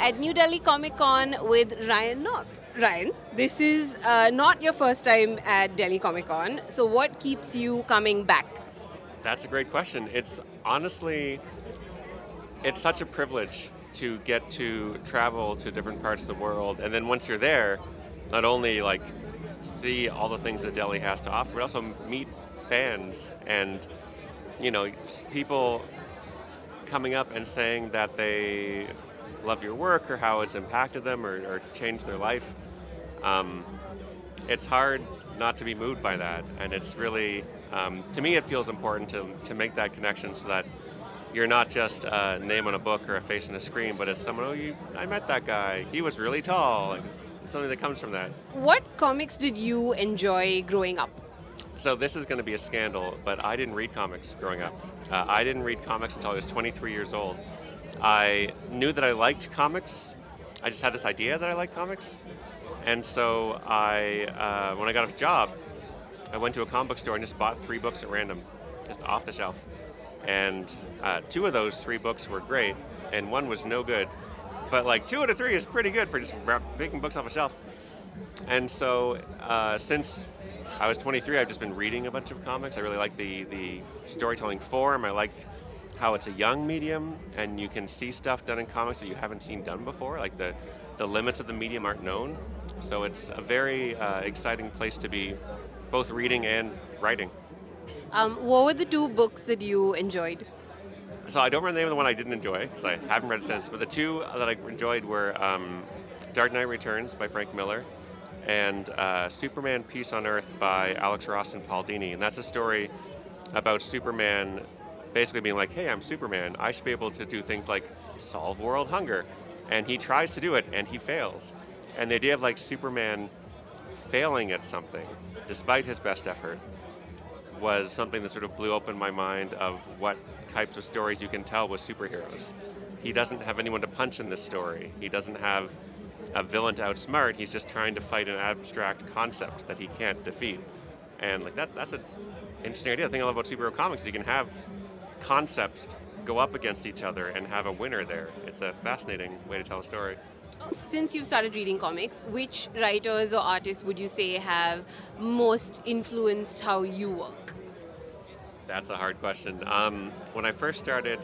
at New Delhi Comic Con with Ryan North. Ryan, this is not your first time at Delhi Comic Con, so what keeps you coming back? That's a great question. It's honestly, it's such a privilege to get to travel to different parts of the world, and then once you're there, not only like see all the things that Delhi has to offer, but also meet fans and people coming up and saying that they love your work or how it's impacted them or changed their life. Um, it's hard not to be moved by that, and it's really, to me, it feels important to make that connection so that you're not just a name on a book or a face on a screen, but it's someone, I met that guy. He was really tall. Like, it's something that comes from that. What comics did you enjoy growing up? So this is going to be a scandal, but I didn't read comics growing up. I didn't read comics until I was 23 years old. I knew that I liked comics. I just had this idea that I liked comics. And so when I got a job, I went to a comic book store and just bought 3 books at random, just off the shelf. And 2 of those 3 books were great, and 1 was no good. But like 2 out of 3 is pretty good for just picking books off a shelf. And so since I was 23, I've just been reading a bunch of comics. I really like the storytelling form. I like how it's a young medium, and you can see stuff done in comics that you haven't seen done before. Like the limits of the medium aren't known. So it's a very exciting place to be, both reading and writing. What were the 2 books that you enjoyed? So I don't remember the name of the one I didn't enjoy, because I haven't read it since. But the 2 that I enjoyed were Dark Knight Returns by Frank Miller and Superman Peace on Earth by Alex Ross and Paul Dini. And that's a story about Superman basically being like, hey, I'm Superman. I should be able to do things like solve world hunger. And he tries to do it, and he fails. And the idea of like Superman failing at something, despite his best effort, was something that sort of blew open my mind of what types of stories you can tell with superheroes. He doesn't have anyone to punch in this story. He doesn't have a villain to outsmart. He's just trying to fight an abstract concept that he can't defeat. And like that's an interesting idea. The thing I love about superhero comics is you can have concepts go up against each other and have a winner there. It's a fascinating way to tell a story. Since you've started reading comics, which writers or artists would you say have most influenced how you work? That's a hard question. When I first started,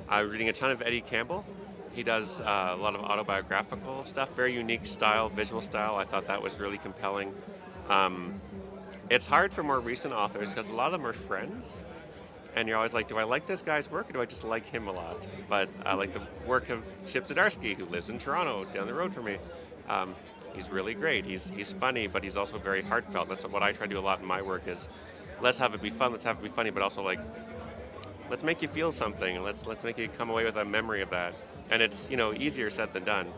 I was reading a ton of Eddie Campbell. He does a lot of autobiographical stuff, very unique style, visual style. I thought that was really compelling. It's hard for more recent authors because a lot of them are friends. And you're always like, do I like this guy's work or do I just like him a lot? But I like the work of Chip Zdarsky, who lives in Toronto, down the road from me. He's really great. He's funny, but he's also very heartfelt. That's what I try to do a lot in my work is let's have it be fun, let's have it be funny, but also like let's make you feel something and let's make you come away with a memory of that. And it's easier said than done.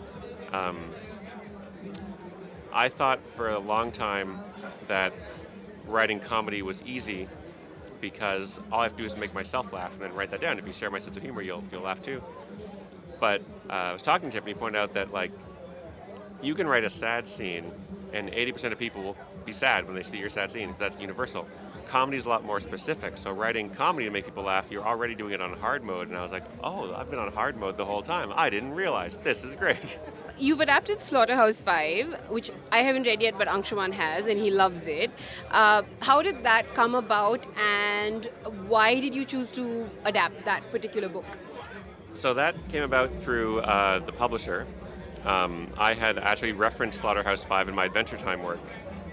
I thought for a long time that writing comedy was easy because all I have to do is make myself laugh and then write that down. If you share my sense of humor, you'll laugh too. But I was talking to him and he pointed out that like you can write a sad scene and 80% of people will be sad when they see your sad scene. That's universal. Comedy is a lot more specific. So writing comedy to make people laugh, you're already doing it on hard mode. And I was like, oh, I've been on hard mode the whole time. I didn't realize. This is great. You've adapted Slaughterhouse-5, which I haven't read yet, but Anshuman has, and he loves it. How did that come about, and why did you choose to adapt that particular book? So that came about through the publisher. I had actually referenced Slaughterhouse-5 in my Adventure Time work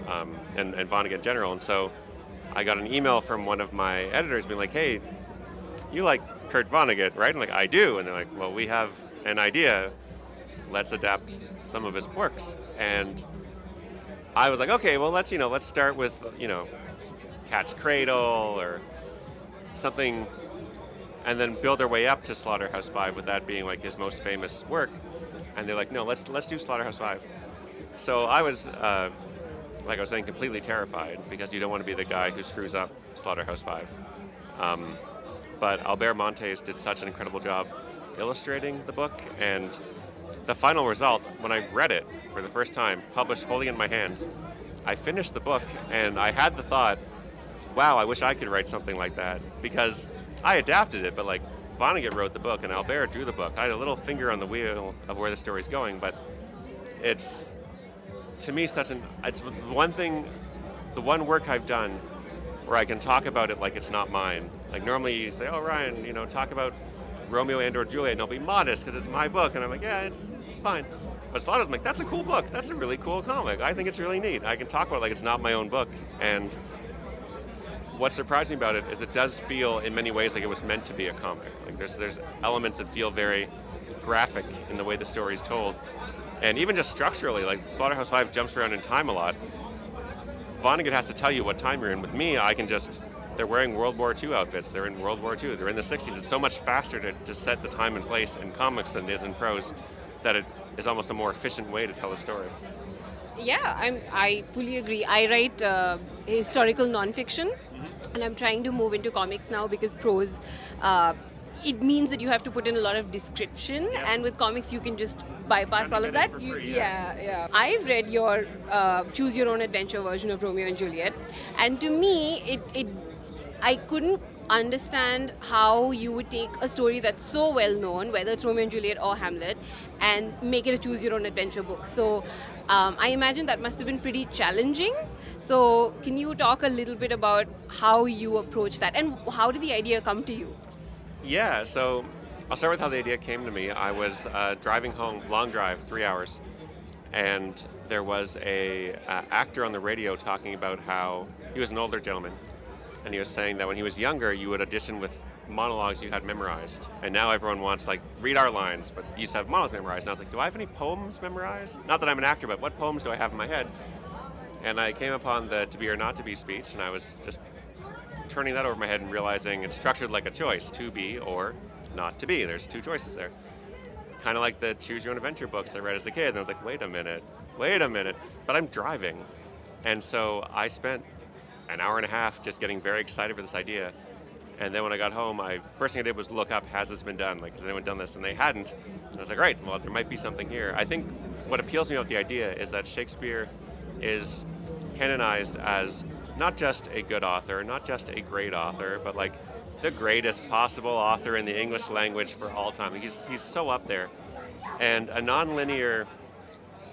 and Vonnegut in general. And so I got an email from one of my editors being like, hey, you like Kurt Vonnegut, right? I'm like, I do. And they're like, well, we have an idea. Let's adapt some of his works. And I was like, okay, well, let's start with, Cat's Cradle or something, and then build our way up to Slaughterhouse-5 with that being like his most famous work. And they're like, no, let's do Slaughterhouse-5. So I was, like I was saying, completely terrified because you don't want to be the guy who screws up Slaughterhouse-5. But Albert Montes did such an incredible job illustrating the book, and the final result, when I read it for the first time, published wholly in my hands, I finished the book and I had the thought, wow, I wish I could write something like that, because I adapted it, but like Vonnegut wrote the book and Albert drew the book. I had a little finger on the wheel of where the story's going, but it's, to me, it's the one work I've done where I can talk about it like it's not mine. Like normally you say, oh, Ryan, talk about Romeo and or Juliet, and I'll be modest because it's my book. And I'm like, yeah, it's fine. But Slaughterhouse, I'm like, that's a cool book. That's a really cool comic. I think it's really neat. I can talk about it like it's not my own book. And what surprised me about it is it does feel in many ways like it was meant to be a comic. Like there's elements that feel very graphic in the way the story's told. And even just structurally, like Slaughterhouse-Five jumps around in time a lot. Vonnegut has to tell you what time you're in. With me, they're wearing World War II outfits. They're in World War II. They're in the 60s. It's so much faster to set the time and place in comics than it is in prose that it is almost a more efficient way to tell a story. Yeah, I fully agree. I write historical nonfiction, and I'm trying to move into comics now because prose, it means that you have to put in a lot of description, Yes. and with comics you can just bypass all of that. For free, Yeah. I've read your choose your own adventure version of Romeo and Juliet, and to me, I couldn't understand how you would take a story that's so well known, whether it's Romeo and Juliet or Hamlet, and make it a choose your own adventure book. So I imagine that must have been pretty challenging. So can you talk a little bit about how you approach that, and how did the idea come to you? Yeah, so I'll start with how the idea came to me. I was driving home, long drive, 3 hours, and there was a actor on the radio talking about how he was an older gentleman, and he was saying that when he was younger, you would audition with monologues you had memorized, and now everyone wants, like, read our lines, but you used to have monologues memorized. And I was like, do I have any poems memorized? Not that I'm an actor, but what poems do I have in my head? And I came upon the To Be or Not to Be speech, and I was just turning that over my head and realizing it's structured like a choice, to be or not to be. There's two choices there. Kind of like the Choose Your Own Adventure books I read as a kid. And I was like, wait a minute, but I'm driving. And so I spent an hour and a half just getting very excited for this idea. And then when I got home, first thing I did was look up, has this been done? Like, has anyone done this? And they hadn't. And I was like, right, well, there might be something here. I think what appeals to me about the idea is that Shakespeare is canonized as not just a good author, not just a great author, but like the greatest possible author in the English language for all time. He's so up there. And a non-linear,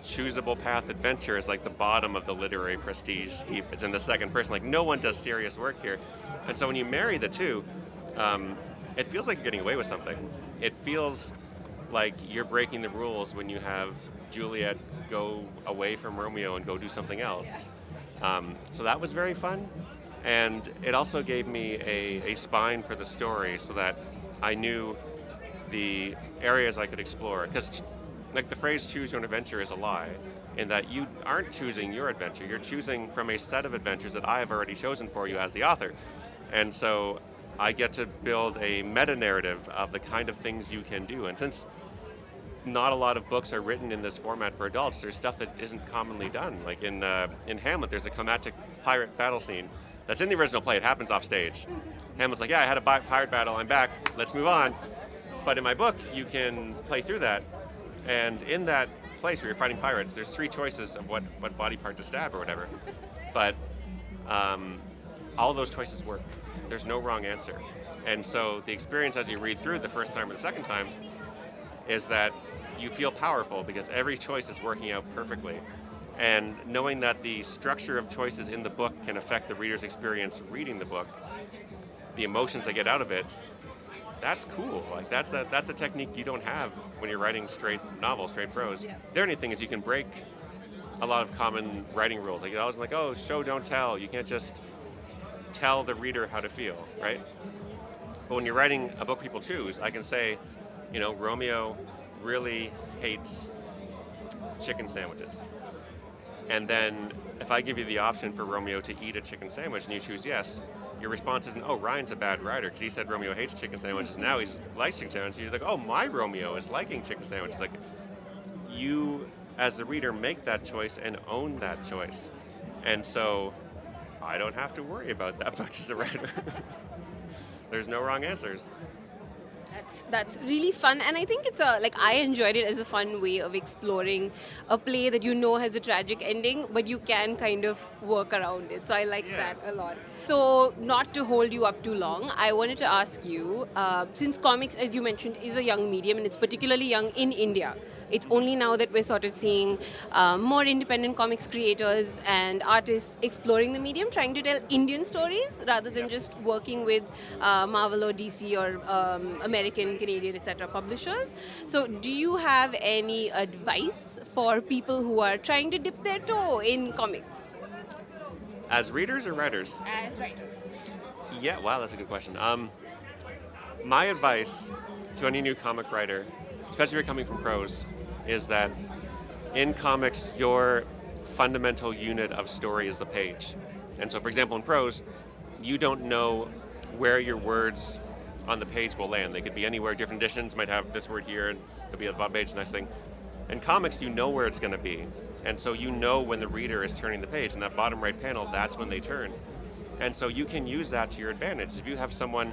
choosable path adventure is like the bottom of the literary prestige heap. It's in the second person. Like, no one does serious work here. And so when you marry the two, it feels like you're getting away with something. It feels like you're breaking the rules when you have Juliet go away from Romeo and go do something else. So that was very fun. And it also gave me a spine for the story so that I knew the areas I could explore. Because like the phrase choose your own adventure is a lie, in that you aren't choosing your adventure. You're choosing from a set of adventures that I have already chosen for you as the author. And so I get to build a meta-narrative of the kind of things you can do. And since not a lot of books are written in this format for adults, there's stuff that isn't commonly done. Like in Hamlet, there's a climactic pirate battle scene that's in the original play. It happens off stage. Hamlet's like, yeah, I had a pirate battle, I'm back, let's move on. But in my book, you can play through that. And in that place where you're fighting pirates, there's three choices of what body part to stab or whatever. But all those choices work. There's no wrong answer. And so the experience as you read through it the first time or the second time is that you feel powerful because every choice is working out perfectly. And knowing that the structure of choices in the book can affect the reader's experience reading the book, the emotions they get out of it, that's cool. Like that's a technique you don't have when you're writing straight novels, straight prose. Yeah. The only thing is you can break a lot of common writing rules. Like you're always like, oh, show, don't tell. You can't just tell the reader how to feel, right? But when you're writing a book people choose, I can say, Romeo really hates chicken sandwiches. And then if I give you the option for Romeo to eat a chicken sandwich and you choose yes, your response isn't, oh, Ryan's a bad writer because he said Romeo hates chicken sandwiches, now he likes chicken sandwiches. You're like, oh, my Romeo is liking chicken sandwiches. Like, you, as the reader, make that choice and own that choice. And so I don't have to worry about that much as a writer. There's no wrong answers. That's really fun, and I think it's a like I enjoyed it as a fun way of exploring a play that you know has a tragic ending, but you can kind of work around it. So I like Yeah. that a lot. So not to hold you up too long, I wanted to ask you, since comics, as you mentioned, is a young medium and it's particularly young in India. It's only now that we're sort of seeing more independent comics creators and artists exploring the medium, trying to tell Indian stories rather than just working with Marvel or DC or American, Canadian, etc. publishers. So, do you have any advice for people who are trying to dip their toe in comics? As readers or writers? As writers. Yeah, wow, that's a good question. My advice to any new comic writer, especially if you're coming from prose, is that in comics, your fundamental unit of story is the page. And so, for example, in prose, you don't know where your words on the page will land. They could be anywhere. Different editions might have this word here, and could be at the bottom page, next thing. In comics, you know where it's going to be. And so you know when the reader is turning the page. In that bottom right panel, that's when they turn. And so you can use that to your advantage. If you have someone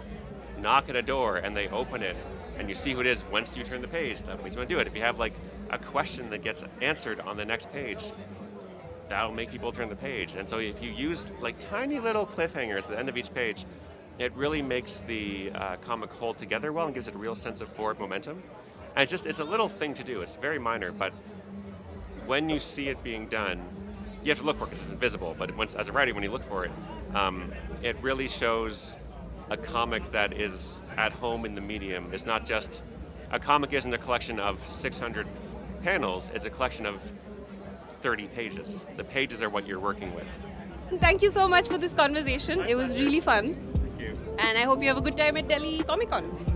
knock at a door and they open it, and you see who it is once you turn the page, that makes you want to do it. If you have like a question that gets answered on the next page, that'll make people turn the page. And so if you use like tiny little cliffhangers at the end of each page, it really makes the comic hold together well and gives it a real sense of forward momentum. And it's a little thing to do. It's very minor, but when you see it being done, you have to look for it because it's invisible. But as a writer, when you look for it, it really shows a comic that is at home in the medium. It's not just a comic isn't a collection of 600 panels. It's a collection of 30 pages. The pages are what you're working with. Thank you so much for this conversation. It was really fun. Thank you. And I hope you have a good time at Delhi Comic Con.